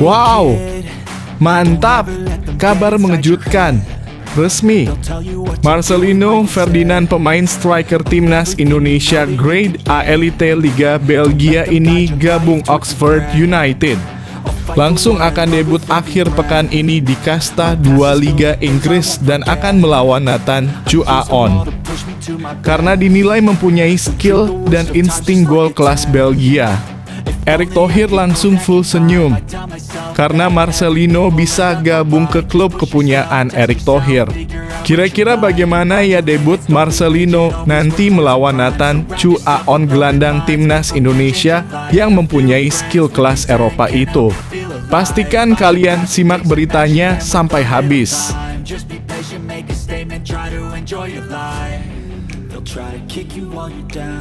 Wow, mantap, kabar mengejutkan. Resmi, Marcelino Ferdinand, pemain striker timnas Indonesia Grade A Elite Liga Belgia ini gabung Oxford United. Langsung akan debut akhir pekan ini di kasta 2 Liga Inggris dan akan melawan Nathan Chuaon. Karena dinilai mempunyai skill dan insting gol kelas Belgia, Erick Thohir langsung full senyum karena Marcelino bisa gabung ke klub kepunyaan Erick Thohir. Kira-kira bagaimana ya debut Marcelino nanti melawan Nathan Chuaon, gelandang timnas Indonesia yang mempunyai skill kelas Eropa itu? Pastikan kalian simak beritanya sampai habis.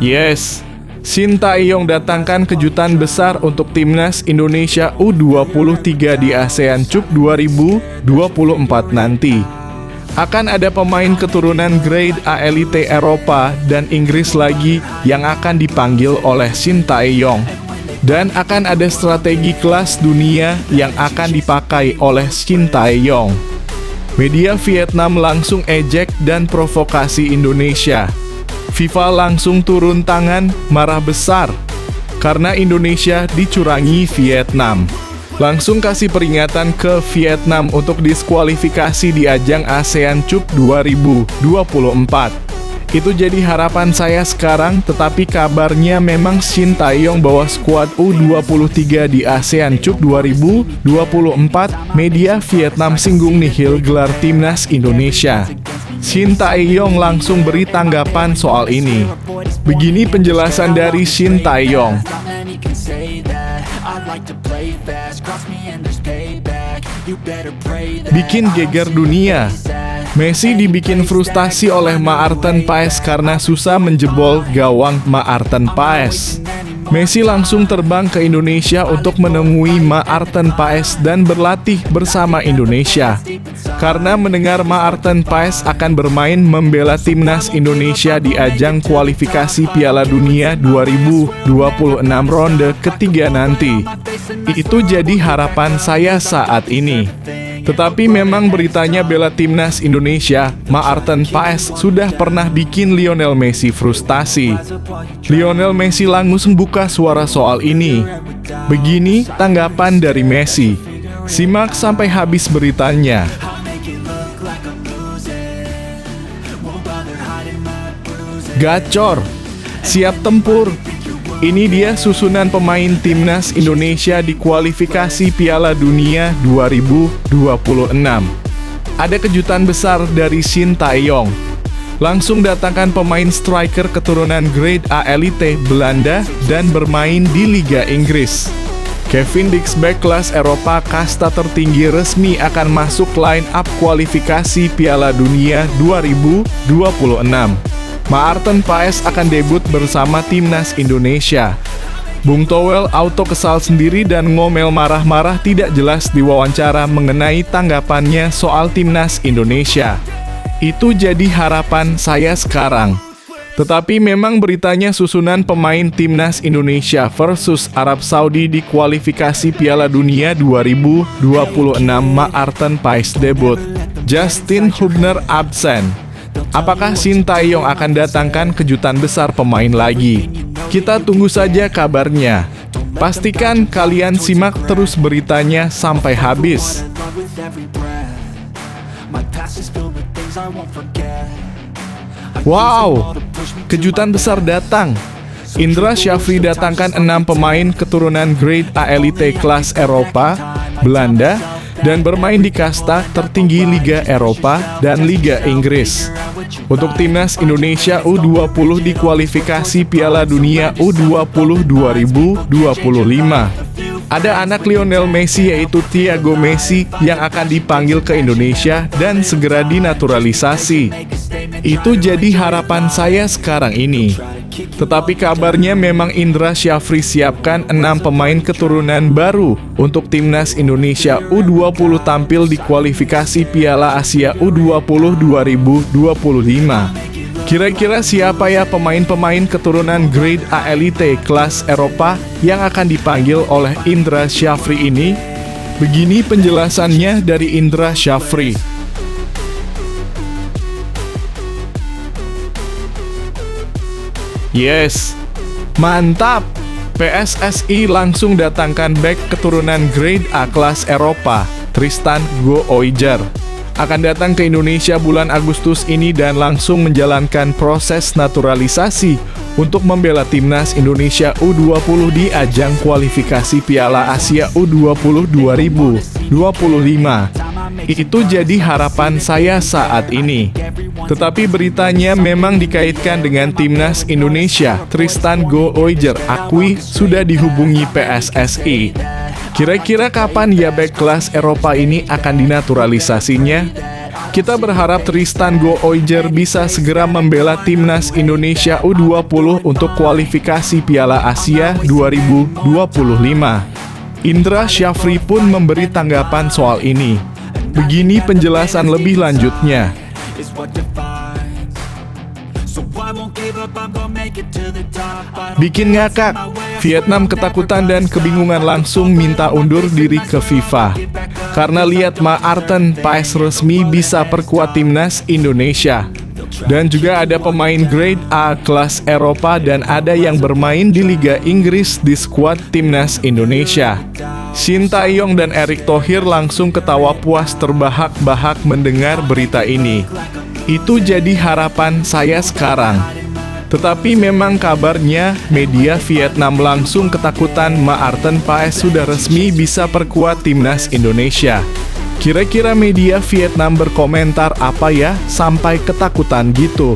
Yes, Shin Tae-yong datangkan kejutan besar untuk timnas Indonesia U23 di ASEAN Cup 2024 nanti. Akan ada pemain keturunan Grade A Elite Eropa dan Inggris lagi yang akan dipanggil oleh Shin Tae-yong. Dan akan ada strategi kelas dunia yang akan dipakai oleh Shin Tae-yong. Media Vietnam langsung ejek dan provokasi Indonesia. FIFA langsung turun tangan, marah besar karena Indonesia dicurangi Vietnam. Langsung kasih peringatan ke Vietnam untuk diskualifikasi di ajang ASEAN Cup 2024. Itu jadi harapan saya sekarang, tetapi kabarnya memang Shin Tae-yong bawa skuad U23 di ASEAN Cup 2024. Media Vietnam singgung nihil gelar timnas Indonesia. Shin Tae-yong langsung beri tanggapan soal ini. Begini penjelasan dari Shin Tae-yong. Bikin geger dunia. Messi dibikin frustasi oleh Maarten Paes karena susah menjebol gawang Maarten Paes. Messi langsung terbang ke Indonesia untuk menemui Maarten Paes dan berlatih bersama Indonesia. Karena mendengar Maarten Paes akan bermain membela timnas Indonesia di ajang kualifikasi Piala Dunia 2026 ronde ketiga nanti. Itu jadi harapan saya saat ini. Tetapi memang beritanya bela timnas Indonesia, Maarten Paes sudah pernah bikin Lionel Messi frustasi. Lionel Messi langsung buka suara soal ini. Begini tanggapan dari Messi. Simak sampai habis beritanya. Gacor, siap tempur. Ini dia susunan pemain timnas Indonesia di kualifikasi Piala Dunia 2026. Ada kejutan besar dari Shin Tae-yong. Langsung datangkan pemain striker keturunan Grade A Elite Belanda dan bermain di Liga Inggris. Kevin Dijksberg kelas Eropa kasta tertinggi resmi akan masuk line up kualifikasi Piala Dunia 2026. Maarten Paes akan debut bersama timnas Indonesia. Bung Towel auto kesal sendiri dan ngomel marah-marah tidak jelas di wawancara mengenai tanggapannya soal timnas Indonesia. Itu jadi harapan saya sekarang. Tetapi memang beritanya susunan pemain timnas Indonesia versus Arab Saudi di kualifikasi Piala Dunia 2026. Maarten Paes debut. Justin Hubner absen. Apakah Shin Tae-yong akan datangkan kejutan besar pemain lagi? Kita tunggu saja kabarnya. Pastikan kalian simak terus beritanya sampai habis. Wow, kejutan besar datang. Indra Syafri datangkan 6 pemain keturunan Grade A Elite kelas Eropa, Belanda, dan bermain di kasta tertinggi Liga Eropa dan Liga Inggris. Untuk timnas Indonesia U20 di kualifikasi Piala Dunia U20 2025. Ada anak Lionel Messi yaitu Thiago Messi yang akan dipanggil ke Indonesia dan segera dinaturalisasi. Itu jadi harapan saya sekarang ini. Tetapi kabarnya memang Indra Syafri siapkan 6 pemain keturunan baru untuk timnas Indonesia U20 tampil di kualifikasi Piala Asia U20 2025. Kira-kira siapa ya pemain-pemain keturunan grade A elite kelas Eropa yang akan dipanggil oleh Indra Syafri ini? Begini penjelasannya dari Indra Syafri. Yes, mantap! PSSI langsung datangkan bek keturunan grade A kelas Eropa, Tristan Gooijer. Akan datang ke Indonesia bulan Agustus ini dan langsung menjalankan proses naturalisasi untuk membela timnas Indonesia U20 di ajang kualifikasi Piala Asia U20 2025. Itu jadi harapan saya saat ini. Tetapi beritanya memang dikaitkan dengan timnas Indonesia. Tristan Gooijer akui sudah dihubungi PSSI. Kira-kira kapan ya bek kelas Eropa ini akan dinaturalisasinya? Kita berharap Tristan Gooijer bisa segera membela timnas Indonesia U20 untuk kualifikasi Piala Asia 2025. Indra Syafri pun memberi tanggapan soal ini. Begini penjelasan lebih lanjutnya. Bikin ngakak, Vietnam ketakutan dan kebingungan langsung minta undur diri ke FIFA. Karena lihat Maarten Paes resmi bisa perkuat timnas Indonesia. Dan juga ada pemain grade A kelas Eropa dan ada yang bermain di Liga Inggris di skuad timnas Indonesia. Shin Tae-yong dan Erick Thohir langsung ketawa puas terbahak-bahak mendengar berita ini. Itu jadi harapan saya sekarang. Tetapi memang kabarnya media Vietnam langsung ketakutan Maarten Paes sudah resmi bisa perkuat timnas Indonesia. Kira-kira media Vietnam berkomentar apa ya sampai ketakutan gitu?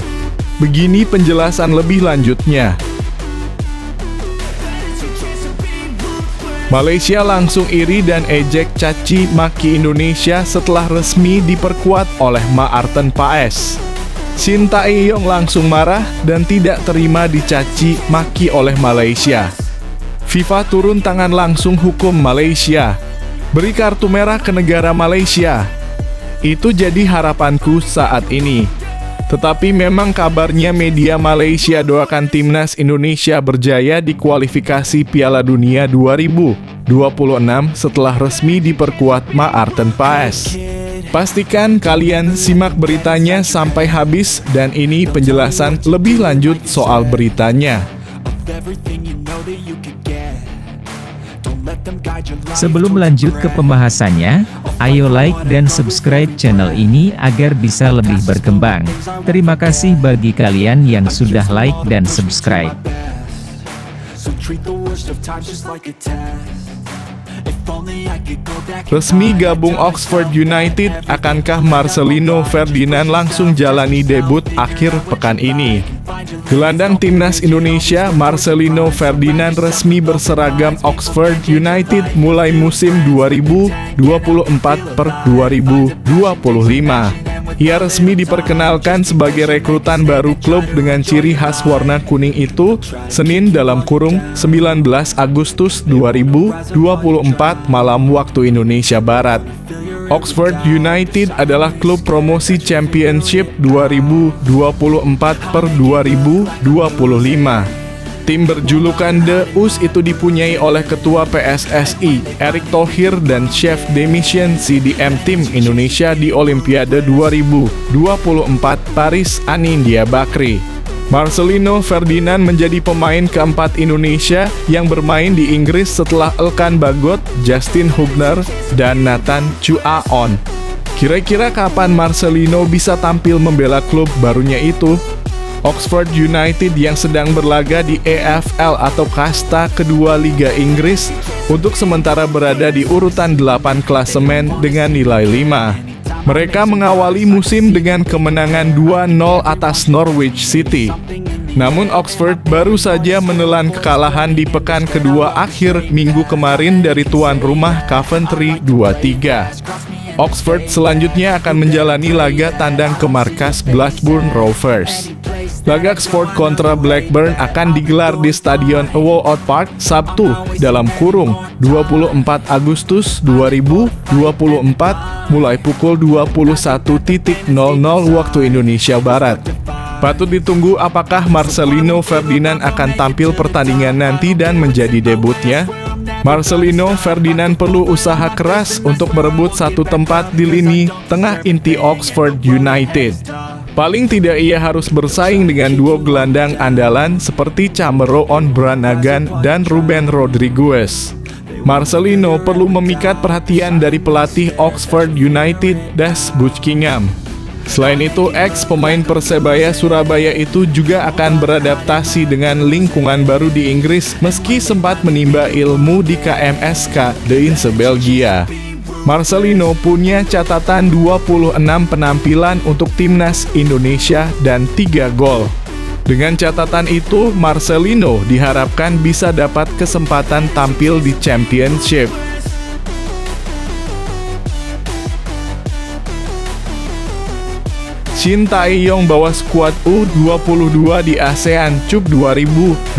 Begini penjelasan lebih lanjutnya. Malaysia langsung iri dan ejek caci maki Indonesia setelah resmi diperkuat oleh Maarten Paes. Shin Tae-yong langsung marah dan tidak terima dicaci maki oleh Malaysia. FIFA turun tangan langsung hukum Malaysia. Beri kartu merah ke negara Malaysia. Itu jadi harapanku saat ini. Tetapi memang kabarnya media Malaysia doakan timnas Indonesia berjaya di kualifikasi Piala Dunia 2026 setelah resmi diperkuat Maarten Paes. Pastikan kalian simak beritanya sampai habis dan ini penjelasan lebih lanjut soal beritanya. Sebelum lanjut ke pembahasannya, ayo like dan subscribe channel ini agar bisa lebih berkembang. Terima kasih bagi kalian yang sudah like dan subscribe. Resmi gabung Oxford United, akankah Marcelino Ferdinand langsung jalani debut akhir pekan ini? Gelandang timnas Indonesia Marcelino Ferdinand resmi berseragam Oxford United mulai musim 2024/2025. Ia resmi diperkenalkan sebagai rekrutan baru klub dengan ciri khas warna kuning itu, Senin dalam kurung 19 Agustus 2024 malam waktu Indonesia Barat. Oxford United adalah klub promosi Championship 2024/2025. Tim berjulukan The Us itu dipunyai oleh Ketua PSSI, Erick Thohir dan Chef de Mission CDM Tim Indonesia di Olimpiade 2024 Paris, Anindya Bakri. Marcelino Ferdinand menjadi pemain keempat Indonesia yang bermain di Inggris setelah Elkan Bagot, Justin Hubner, dan Nathan Chuaon. Kira-kira kapan Marcelino bisa tampil membela klub barunya itu? Oxford United yang sedang berlaga di EFL atau kasta kedua Liga Inggris untuk sementara berada di urutan 8 klasemen dengan nilai 5. Mereka mengawali musim dengan kemenangan 2-0 atas Norwich City. Namun Oxford baru saja menelan kekalahan di pekan kedua akhir minggu kemarin dari tuan rumah Coventry 2-3. Oxford selanjutnya akan menjalani laga tandang ke markas Blackburn Rovers. Laga Oxford kontra Blackburn akan digelar di Stadion Ewood Park Sabtu dalam kurung 24 Agustus 2024 mulai pukul 21.00 waktu Indonesia Barat. Patut ditunggu apakah Marcelino Ferdinand akan tampil pertandingan nanti dan menjadi debutnya. Marcelino Ferdinand perlu usaha keras untuk merebut satu tempat di lini tengah inti Oxford United. Paling tidak ia harus bersaing dengan duo gelandang andalan seperti Cameron Brannagan dan Ruben Rodriguez. Marcelino perlu memikat perhatian dari pelatih Oxford United, Das Buckingham. Selain itu, ex-pemain Persebaya Surabaya itu juga akan beradaptasi dengan lingkungan baru di Inggris meski sempat menimba ilmu di KMSK Deinze Belgia. Marcelino punya catatan 26 penampilan untuk timnas Indonesia dan 3 gol. Dengan catatan itu, Marcelino diharapkan bisa dapat kesempatan tampil di Championship. Shin Tae-yong bawa skuad U22 di ASEAN Cup 2024,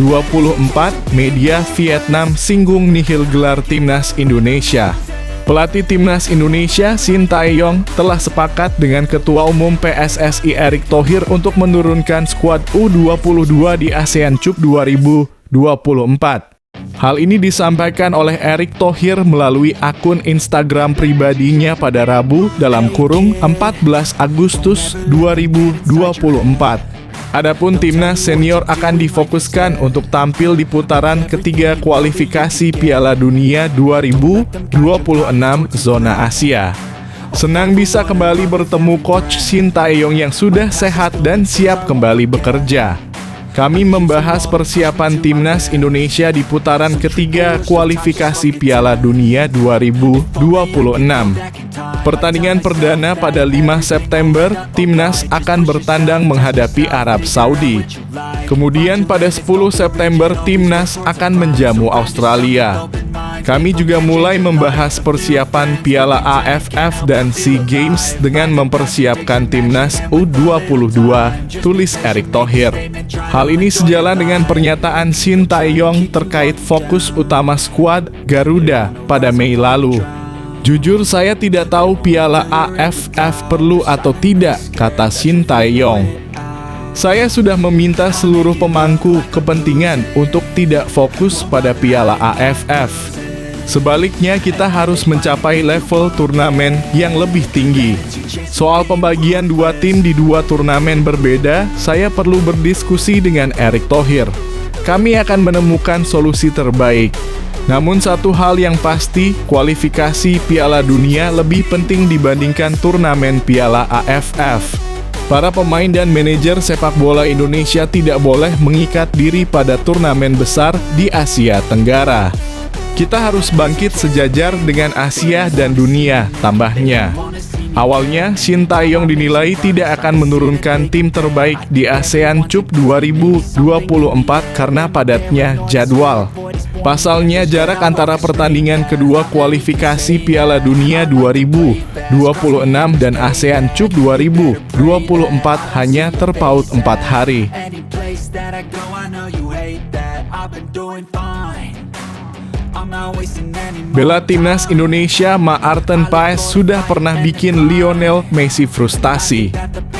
media Vietnam singgung nihil gelar timnas Indonesia. Pelatih timnas Indonesia Shin Tae-yong telah sepakat dengan Ketua Umum PSSI Erick Thohir untuk menurunkan skuad U22 di ASEAN Cup 2024. Hal ini disampaikan oleh Erick Thohir melalui akun Instagram pribadinya pada Rabu (14 Agustus 2024). Adapun timnas senior akan difokuskan untuk tampil di putaran ketiga kualifikasi Piala Dunia 2026 zona Asia. Senang bisa kembali bertemu Coach Shin Tae-yong yang sudah sehat dan siap kembali bekerja. Kami membahas persiapan timnas Indonesia di putaran ketiga kualifikasi Piala Dunia 2026. Pertandingan perdana pada 5 September, timnas akan bertandang menghadapi Arab Saudi. Kemudian pada 10 September, timnas akan menjamu Australia. Kami juga mulai membahas persiapan Piala AFF dan SEA Games dengan mempersiapkan timnas U22, tulis Erick Thohir. Hal ini sejalan dengan pernyataan Shin Tae-yong terkait fokus utama skuad Garuda pada Mei lalu. Jujur saya tidak tahu Piala AFF perlu atau tidak, kata Shin Tae-yong. Saya sudah meminta seluruh pemangku kepentingan untuk tidak fokus pada Piala AFF. Sebaliknya, kita harus mencapai level turnamen yang lebih tinggi. Soal pembagian dua tim di dua turnamen berbeda, saya perlu berdiskusi dengan Erick Thohir. Kami akan menemukan solusi terbaik. Namun satu hal yang pasti, kualifikasi Piala Dunia lebih penting dibandingkan turnamen Piala AFF. Para pemain dan manajer sepak bola Indonesia tidak boleh mengikat diri pada turnamen besar di Asia Tenggara. Kita harus bangkit sejajar dengan Asia dan dunia, tambahnya. Awalnya, Shin Tae-yong dinilai tidak akan menurunkan tim terbaik di ASEAN Cup 2024 karena padatnya jadwal. Pasalnya, jarak antara pertandingan kedua kualifikasi Piala Dunia 2026 dan ASEAN Cup 2024 hanya terpaut 4 hari. Bela timnas Indonesia Maarten Paes sudah pernah bikin Lionel Messi frustasi.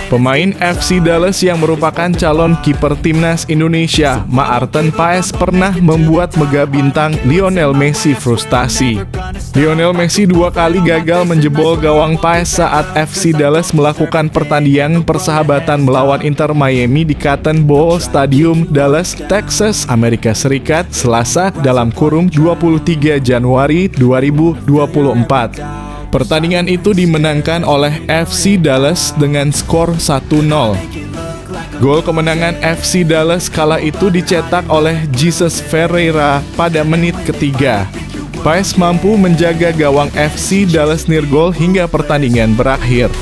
Pemain FC Dallas yang merupakan calon kiper timnas Indonesia, Maarten Paes pernah membuat mega bintang Lionel Messi frustasi. Lionel Messi 2 kali gagal menjebol gawang Paes saat FC Dallas melakukan pertandingan persahabatan melawan Inter Miami di Cotton Bowl Stadium, Dallas, Texas, Amerika Serikat, Selasa (23 Januari 2024). Pertandingan itu dimenangkan oleh FC Dallas dengan skor 1-0. Gol kemenangan FC Dallas kala itu dicetak oleh Jesus Ferreira pada menit ketiga. Paes mampu menjaga gawang FC Dallas nirgol hingga pertandingan berakhir.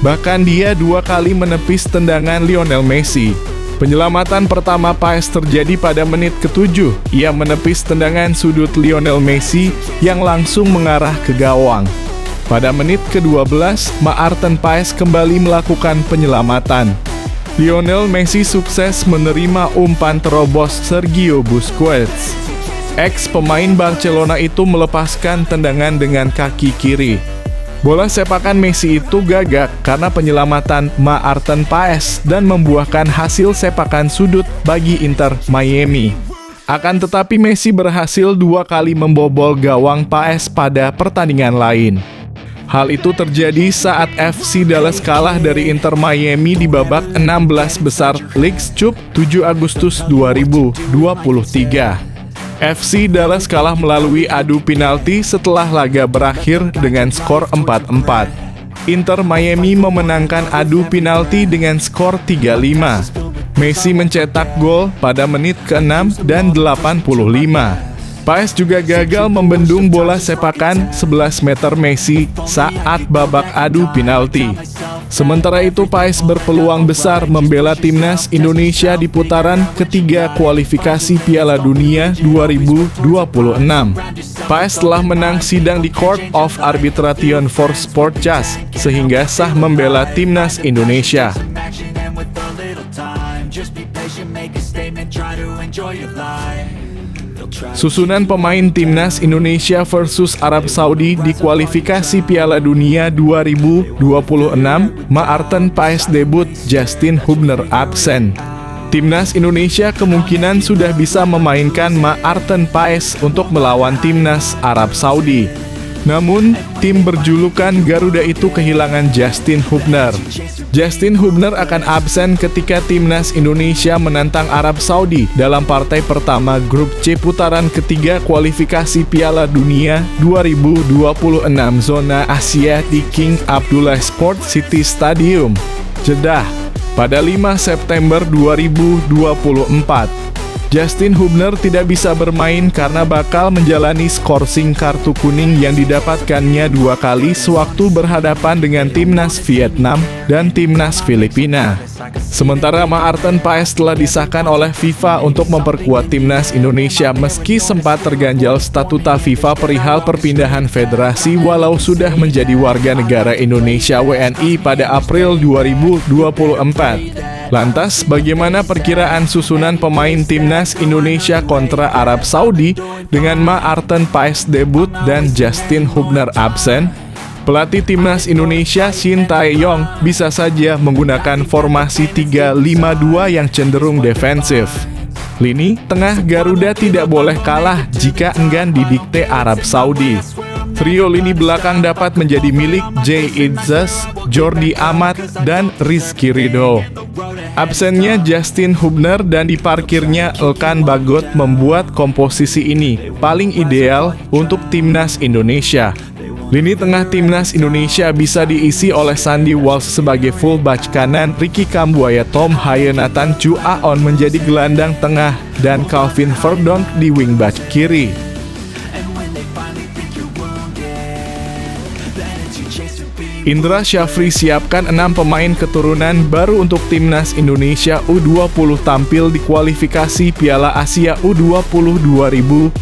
Bahkan dia 2 kali menepis tendangan Lionel Messi. Penyelamatan pertama Paes terjadi pada menit ke-7. Ia menepis tendangan sudut Lionel Messi yang langsung mengarah ke gawang. Pada menit ke-12, Maarten Paes kembali melakukan penyelamatan. Lionel Messi sukses menerima umpan terobos Sergio Busquets. Ex-pemain Barcelona itu melepaskan tendangan dengan kaki kiri. Bola sepakan Messi itu gagak karena penyelamatan Maarten Paes dan membuahkan hasil sepakan sudut bagi Inter Miami. Akan tetapi Messi berhasil 2 kali membobol gawang Paes pada pertandingan lain. Hal itu terjadi saat FC Dallas kalah dari Inter Miami di babak 16 besar Leagues Cup 7 Agustus 2023. FC Dallas kalah melalui adu penalti setelah laga berakhir dengan skor 4-4. Inter Miami memenangkan adu penalti dengan skor 3-5. Messi mencetak gol pada menit ke-6 dan 85. Paes juga gagal membendung bola sepakan 11 meter Messi saat babak adu penalti. Sementara itu Paes berpeluang besar membela timnas Indonesia di putaran ketiga kualifikasi Piala Dunia 2026. Paes telah menang sidang di Court of Arbitration for Sport Just sehingga sah membela timnas Indonesia. Susunan pemain timnas Indonesia versus Arab Saudi di kualifikasi Piala Dunia 2026, Maarten Paes debut, Justin Hubner absen. Timnas Indonesia kemungkinan sudah bisa memainkan Maarten Paes untuk melawan timnas Arab Saudi. Namun, tim berjulukan Garuda itu kehilangan Justin Hubner. Justin Hubner akan absen ketika timnas Indonesia menantang Arab Saudi dalam partai pertama grup C putaran ketiga kualifikasi Piala Dunia 2026 zona Asia di King Abdullah Sport City Stadium, Jeddah, pada 5 September 2024. Justin Hubner tidak bisa bermain karena bakal menjalani skorsing kartu kuning yang didapatkannya 2 kali sewaktu berhadapan dengan timnas Vietnam dan timnas Filipina. Sementara Maarten Paes telah disahkan oleh FIFA untuk memperkuat timnas Indonesia meski sempat terganjal statuta FIFA perihal perpindahan federasi walau sudah menjadi warga negara Indonesia WNI pada April 2024. Lantas, bagaimana perkiraan susunan pemain timnas Indonesia kontra Arab Saudi dengan Maarten Paes debut dan Justin Hubner absen? Pelatih timnas Indonesia Shin Tae-yong bisa saja menggunakan formasi 3-5-2 yang cenderung defensif. Lini tengah Garuda tidak boleh kalah jika enggan didikte Arab Saudi. Trio lini belakang dapat menjadi milik Jay Idzas, Jordi Amat, dan Rizky Ridho. Absennya Justin Hubner dan diparkirnya Elkan Bagot membuat komposisi ini paling ideal untuk timnas Indonesia. Lini tengah timnas Indonesia bisa diisi oleh Sandy Walsh sebagai fullback kanan, Ricky Kambuaya, Tom Haye, Nathan Chu Aon menjadi gelandang tengah, dan Calvin Verdonk di wingback kiri. Indra Syafri siapkan 6 pemain keturunan baru untuk timnas Indonesia U20 tampil di kualifikasi Piala Asia U20 2025.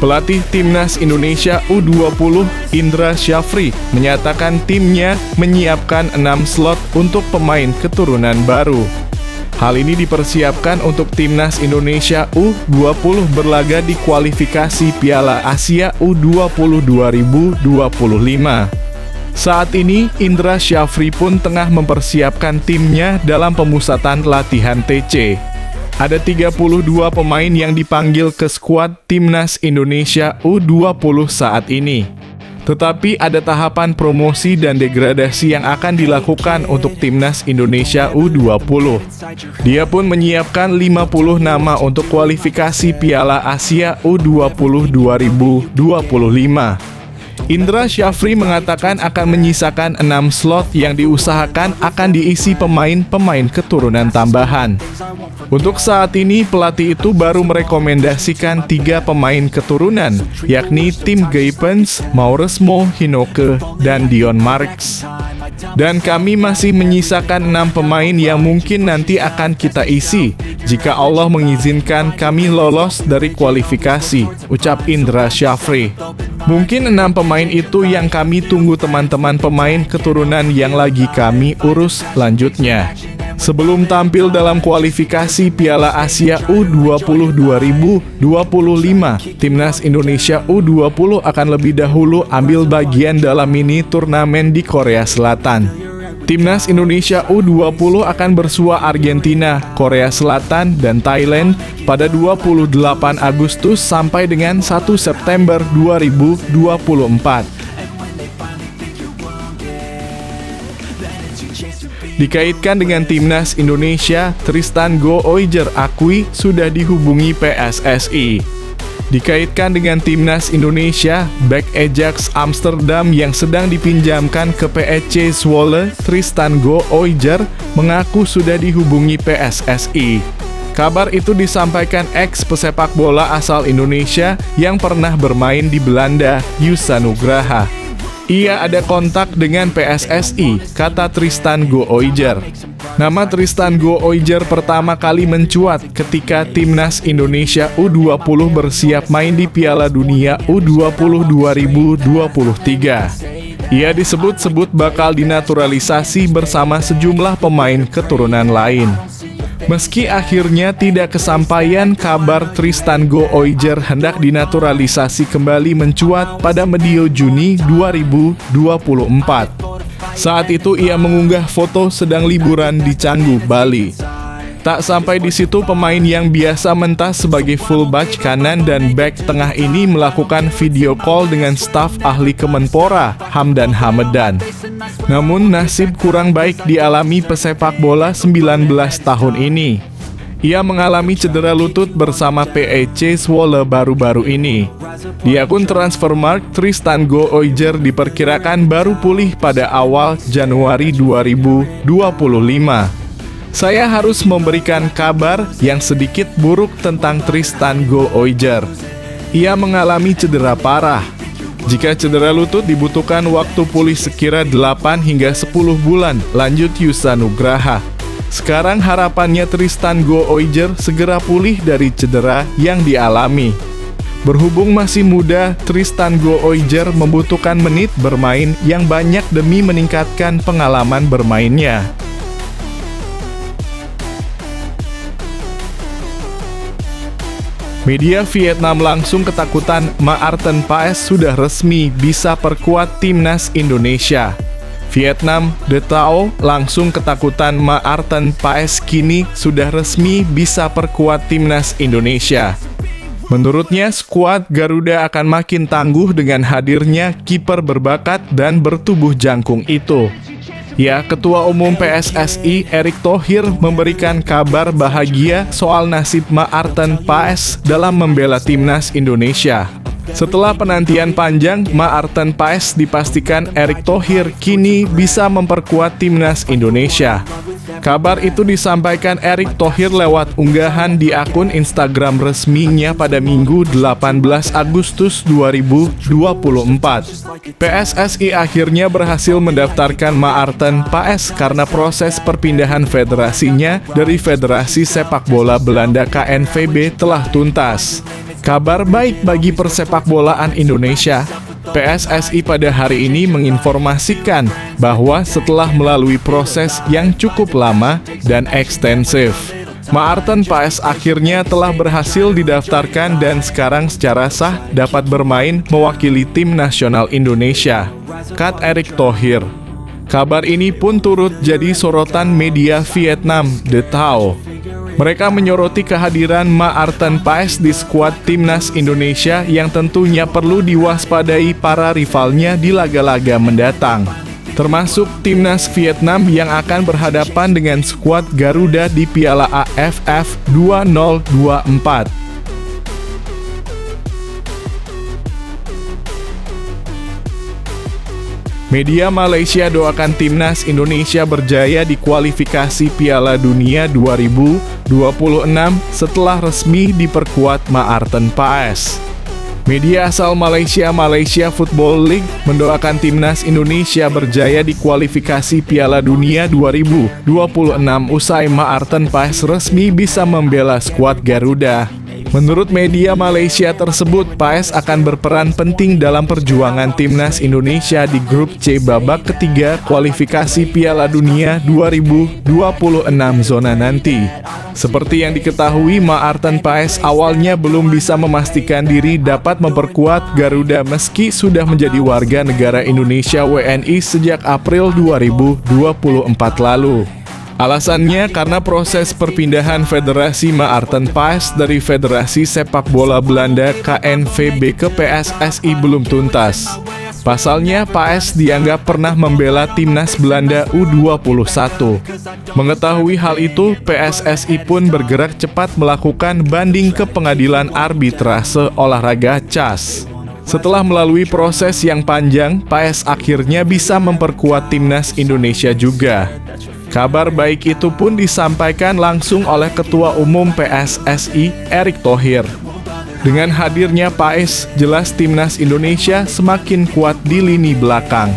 Pelatih timnas Indonesia U20 Indra Syafri menyatakan timnya menyiapkan 6 slot untuk pemain keturunan baru. Hal ini dipersiapkan untuk timnas Indonesia U20 berlaga di kualifikasi Piala Asia U20 2025. Saat ini, Indra Syafri pun tengah mempersiapkan timnya dalam pemusatan latihan TC. Ada 32 pemain yang dipanggil ke skuad timnas Indonesia U20 saat ini. Tetapi ada tahapan promosi dan degradasi yang akan dilakukan untuk timnas Indonesia U20. Dia pun menyiapkan 50 nama untuk kualifikasi Piala Asia U20 2025. Indra Syafri mengatakan akan menyisakan 6 slot yang diusahakan akan diisi pemain-pemain keturunan tambahan. Untuk saat ini, pelatih itu baru merekomendasikan 3 pemain keturunan, yakni Tim Geipens, Mauresmo Hinoke, dan Dion Marks. Dan kami masih menyisakan 6 pemain yang mungkin nanti akan kita isi, jika Allah mengizinkan kami lolos dari kualifikasi, ucap Indra Syafri. Mungkin 6 pemain itu yang kami tunggu teman-teman pemain keturunan yang lagi kami urus lanjutnya. Sebelum tampil dalam kualifikasi Piala Asia U20 2025, Timnas Indonesia U20 akan lebih dahulu ambil bagian dalam mini turnamen di Korea Selatan. Timnas Indonesia U20 akan bersua Argentina, Korea Selatan, dan Thailand pada 28 Agustus sampai dengan 1 September 2024. Dikaitkan dengan Timnas Indonesia, Tristan Gooijer akui sudah dihubungi PSSI. Dikaitkan dengan Timnas Indonesia, bek Ajax Amsterdam yang sedang dipinjamkan ke PSC Zwolle, Tristan Gooijer mengaku sudah dihubungi PSSI. Kabar itu disampaikan ex-pesepak bola asal Indonesia yang pernah bermain di Belanda, Yusa Nugraha. Ia ada kontak dengan PSSI, kata Tristan Gooijer. Nama Tristan Gooijer pertama kali mencuat ketika Timnas Indonesia U20 bersiap main di Piala Dunia U20 2023. Ia disebut-sebut bakal dinaturalisasi bersama sejumlah pemain keturunan lain. Meski akhirnya tidak kesampaian, kabar Tristan Gooijer hendak dinaturalisasi kembali mencuat pada medio Juni 2024. Saat itu ia mengunggah foto sedang liburan di Canggu, Bali. Tak sampai di situ, pemain yang biasa mentas sebagai fullback kanan dan back tengah ini melakukan video call dengan staf ahli Kemenpora, Hamdan Hamedan. Namun nasib kurang baik dialami pesepak bola 19 tahun ini. Ia mengalami cedera lutut bersama PSC Zwolle baru-baru ini. Di akun Transfermarkt, Tristan Gooijer diperkirakan baru pulih pada awal Januari 2025. Saya harus memberikan kabar yang sedikit buruk tentang Tristan Gooijer. Ia mengalami cedera parah. Jika cedera lutut dibutuhkan waktu pulih sekira 8 hingga 10 bulan, lanjut Yusa Nugraha. Sekarang harapannya Tristan Gooijer segera pulih dari cedera yang dialami. Berhubung masih muda, Tristan Gooijer membutuhkan menit bermain yang banyak demi meningkatkan pengalaman bermainnya. Media Vietnam langsung ketakutan Maarten Paes sudah resmi bisa perkuat Timnas Indonesia. Vietnam, The Tao langsung ketakutan Maarten Paes kini sudah resmi bisa perkuat Timnas Indonesia. Menurutnya, skuad Garuda akan makin tangguh dengan hadirnya kiper berbakat dan bertubuh jangkung itu. Ya, Ketua Umum PSSI Erick Thohir memberikan kabar bahagia soal nasib Maarten Paes dalam membela Timnas Indonesia. Setelah penantian panjang, Maarten Paes dipastikan Erick Thohir kini bisa memperkuat Timnas Indonesia. Kabar itu disampaikan Erick Thohir lewat unggahan di akun Instagram resminya pada Minggu 18 Agustus 2024. PSSI akhirnya berhasil mendaftarkan Maarten Paes karena proses perpindahan federasinya dari Federasi Sepak Bola Belanda KNVB telah tuntas. Kabar baik bagi persepakbolaan Indonesia. PSSI pada hari ini menginformasikan bahwa setelah melalui proses yang cukup lama dan ekstensif, Maarten Paes akhirnya telah berhasil didaftarkan dan sekarang secara sah dapat bermain mewakili tim nasional Indonesia, kata Erick Thohir. Kabar ini pun turut jadi sorotan media Vietnam, The Tao. Mereka menyoroti kehadiran Maarten Paes di skuad Timnas Indonesia yang tentunya perlu diwaspadai para rivalnya di laga-laga mendatang, termasuk Timnas Vietnam yang akan berhadapan dengan skuad Garuda di Piala AFF 2024. Media Malaysia doakan Timnas Indonesia berjaya di kualifikasi Piala Dunia 2026 setelah resmi diperkuat Maarten Paes. Media asal Malaysia, Malaysia Football League, mendoakan Timnas Indonesia berjaya di kualifikasi Piala Dunia 2026 usai Maarten Paes resmi bisa membela skuad Garuda. Menurut media Malaysia tersebut, PAES akan berperan penting dalam perjuangan timnas Indonesia di grup C babak ketiga kualifikasi Piala Dunia 2026 zona nanti. Seperti yang diketahui, Maarten Paes awalnya belum bisa memastikan diri dapat memperkuat Garuda meski sudah menjadi warga negara Indonesia WNI sejak April 2024 lalu. Alasannya karena proses perpindahan Federasi Maarten Paes dari Federasi Sepak Bola Belanda KNVB ke PSSI belum tuntas. Pasalnya, Paes dianggap pernah membela timnas Belanda U21. Mengetahui hal itu, PSSI pun bergerak cepat melakukan banding ke Pengadilan Arbitrase Olahraga CAS. Setelah melalui proses yang panjang, Paes akhirnya bisa memperkuat timnas Indonesia juga. Kabar baik itu pun disampaikan langsung oleh Ketua Umum PSSI, Erick Thohir. Dengan hadirnya Paes, jelas timnas Indonesia semakin kuat di lini belakang.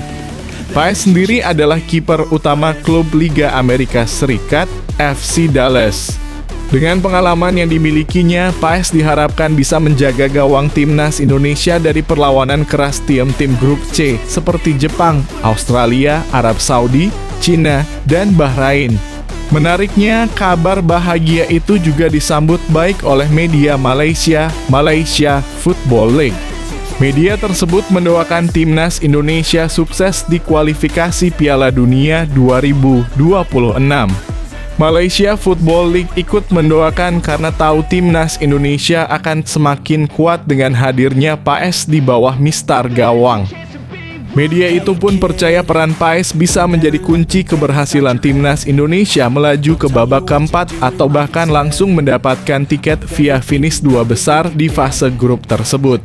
Paes sendiri adalah kiper utama klub Liga Amerika Serikat, FC Dallas. Dengan pengalaman yang dimilikinya, Paes diharapkan bisa menjaga gawang timnas Indonesia dari perlawanan keras tim-tim grup C seperti Jepang, Australia, Arab Saudi, Cina, dan Bahrain. Menariknya, kabar bahagia itu juga disambut baik oleh media Malaysia, Malaysia Football League. Media tersebut mendoakan timnas Indonesia sukses di kualifikasi Piala Dunia 2026. Malaysia Football League ikut mendoakan karena tahu timnas Indonesia akan semakin kuat dengan hadirnya Paes di bawah mistar gawang. Media itu pun percaya peran Paes bisa menjadi kunci keberhasilan timnas Indonesia melaju ke babak keempat atau bahkan langsung mendapatkan tiket via finish 2 besar di fase grup tersebut.